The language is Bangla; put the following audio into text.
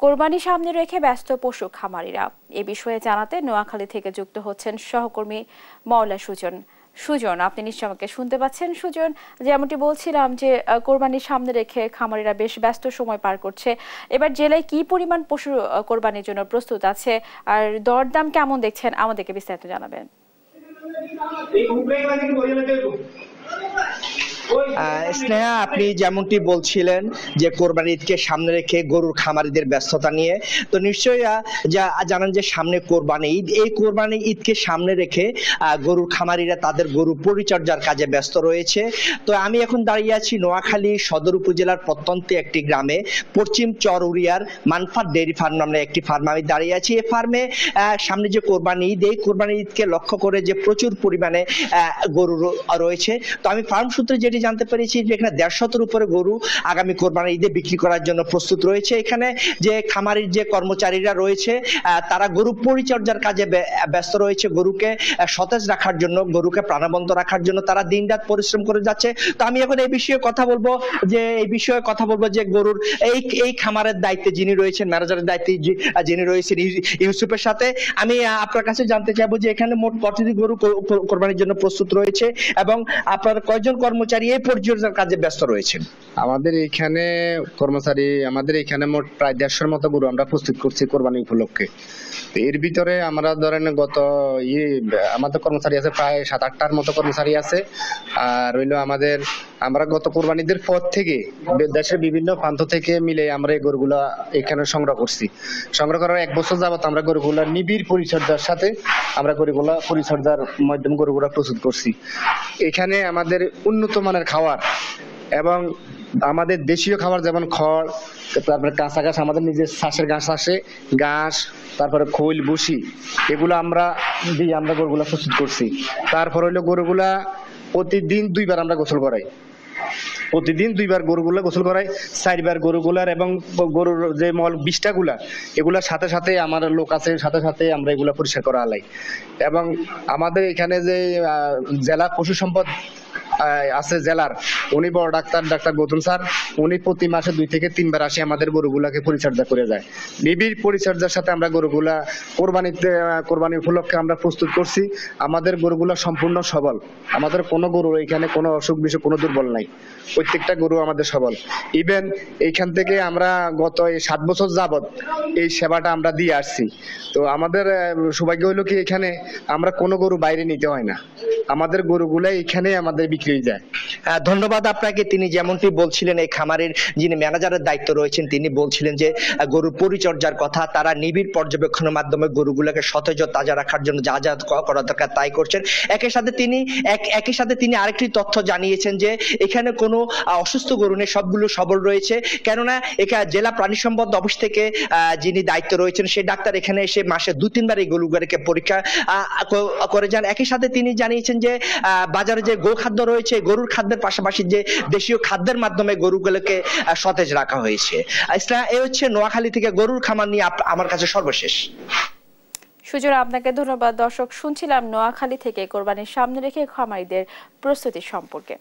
কোরবানি সামনে রেখে ব্যস্ত পশু খামারিরা এ বিষয়ে জানাতে নোয়াখালী থেকে যুক্ত হচ্ছেন সহকর্মী মওলা সুজন। আপনি নিশ্চয় আমাকে শুনতে পাচ্ছেন। সুজন, যেমনটি বলছিলাম যে কোরবানির সামনে রেখে খামারিরা বেশ ব্যস্ত সময় পার করছে। এবার জেলায় কি পরিমাণ পশু কোরবানির জন্য প্রস্তুত আছে আর দরদাম কেমন দেখছেন, আমাদেরকে বিস্তারিত জানাবেন। স্নেহা, আপনি যেমনটি বলছিলেন যে কোরবানি ঈদকে সামনে রেখে গরুর খামারিদের ব্যস্ততা নিয়ে, তো নিশ্চয়ই জানেন যে সামনে কোরবানি ঈদ। এই কোরবানি ঈদকে সামনে রেখে গরুর খামারিরা তাদের গরু পরিচর্যার কাজে ব্যস্ত রয়েছে। তো আমি এখন দাঁড়িয়ে আছি নোয়াখালী সদর উপজেলার প্রত্যন্ত একটি গ্রামে, পশ্চিম চরউরিয়ার মানফাত ডেইরি ফার্ম নামে একটি ফার্মে আমি দাঁড়িয়ে আছি। এই ফার্মে সামনে যে কোরবানি ঈদ, এই কোরবানি ঈদকে লক্ষ্য করে যে প্রচুর পরিমাণে গরু রয়েছে। তো আমি ফার্ম সূত্রে যেটি জানতে পেরেছি যে এখানে 150-এর উপরে গরু আগামী কোরবানি ঈদে বিক্রি করার জন্য প্রস্তুত রয়েছে। এখানে যে খামারের যে কর্মচারীরা রয়েছে তারা গরু পরিচর্যার কাজে ব্যস্ত রয়েছে। গরুকে সতেজ রাখার জন্য, গরুকে প্রাণবন্ত রাখার জন্য তারা দিনরাত পরিশ্রম করে যাচ্ছে। তো আমি এখন এই বিষয়ে কথা বলবো যে গরুর এই খামারের দায়িত্বে যিনি রয়েছেন, ম্যানেজারের দায়িত্বে যিনি রয়েছেন ইউসুফের সাথে আমি আপনার কাছে জানতে চাইবো যে এখানে মোট কতটি গরু কোরবানির জন্য প্রস্তুত রয়েছে এবং আপনার কয়জন কর্মচারী এই পরিচর্যার কাজে ব্যস্ত রয়েছেন? আমাদের এখানে মোট প্রায় 150-এর মতো গরু আমরা প্রস্তুত করছি কোরবানি উপলক্ষে। এর ভিতরে আমরা ধরেন আমাদের কর্মচারী আছে প্রায় 7-8টার মতো কর্মচারী আছে। আর আমরা গত কোরবানিদের পর থেকে দেশের বিভিন্ন প্রান্ত থেকে মিলে আমরা এই গরুগুলা এখানে সংগ্রহ করার 1 বছর যাবত আমরা গরুগুলা নিবিড় পরিচর্যার সাথে পরিচর্যার মাধ্যমে গরুগুলা প্রস্তুত করছি। এখানে আমাদের উন্নত মানের খাবার এবং আমাদের দেশীয় খাবার, যেমন খড়, তারপরে কাঁচা ঘাস, আমাদের নিজের চাষের ঘাস আসে, ঘাস, তারপরে খৈল, ভুসি, এগুলো আমরা গরুগুলা প্রস্তুত করছি। তারপর হইলো গরুগুলা প্রতিদিন 2বার আমরা গোসল করাই। প্রতিদিন 2বার গরুগুলা গোসল করাই, 4বার গরুগুলার এবং গরুর যে মল বিষ্ঠাগুলা এগুলার সাথে সাথে আমার লোক আছে, সাথে সাথে আমরা এগুলা পরিষ্কার করা আলাই। এবং আমাদের এখানে যে জেলা পশু সম্পদ আছে জেলার, উনি বড় ডাক্তার গৌতম স্যার, উনি প্রতি মাসে 2 থেকে 3বার আসে আমাদের গরুগুলাকে পরিচর্যা করে যায়। নিবিড় পরিচর্যার সাথে আমরা গরুগুলা কোরবানি উপলক্ষে আমরা প্রস্তুত করছি। আমাদের গরুগুলা সম্পূর্ণ সবল, আমাদের কোনো গরু এখানে কোনো অসুখ বিসুখ, কোনো দুর্বল নাই, প্রত্যেকটা গরু আমাদের সবল। ইভেন এইখান থেকে আমরা গত 7 বছর যাবত এই সেবাটা আমরা দিয়ে আসছি। তো আমাদের সৌভাগ্য হলো কি, এখানে আমরা কোনো গরু বাইরে নিতে হয় না, আমাদের গরুগুলা এখানে আমাদের বিক্রি হয়ে যায়। ধন্যবাদ আপনাকে। তিনি যেমনটি বলছিলেন, এই খামারের যিনি ম্যানেজারের দায়িত্ব রয়েছেন তিনি বলছিলেন যে গরুর পরিচর্যার কথা, তারা নিবিড় পর্যবেক্ষণের মাধ্যমে গরুগুলোকে সতেজ ও তাজা রাখার জন্য যা যা করা দরকার তাই করছেন। একই সাথে তিনি আরেকটি তথ্য জানিয়েছেন যে এখানে কোনো অসুস্থ গরু নেই, সবগুলো সবল রয়েছে। কেননা এখানে জেলা প্রাণী সম্পদ অফিস থেকে যিনি দায়িত্ব রয়েছেন সেই ডাক্তার এখানে এসে মাসে 2-3বার এই গরুগুলোকে পরীক্ষা করে যান। একই সাথে তিনি জানিয়েছেন যে বাজারে যে গোখাদ্য রয়েছে, গরুর খাদ্যের পাশাপাশি যে দেশীয় খাদ্যের মাধ্যমে গরুগুলোকে সতেজ রাখা হয়েছে। এই হচ্ছে নোয়াখালী থেকে গরুর খামার নিয়ে আমার কাছে সর্বশেষ। সুজন, আপনাকে ধন্যবাদ। দর্শক, শুনছিলাম নোয়াখালী থেকে কোরবানির সামনে রেখে খামারিদের প্রস্তুতি সম্পর্কে।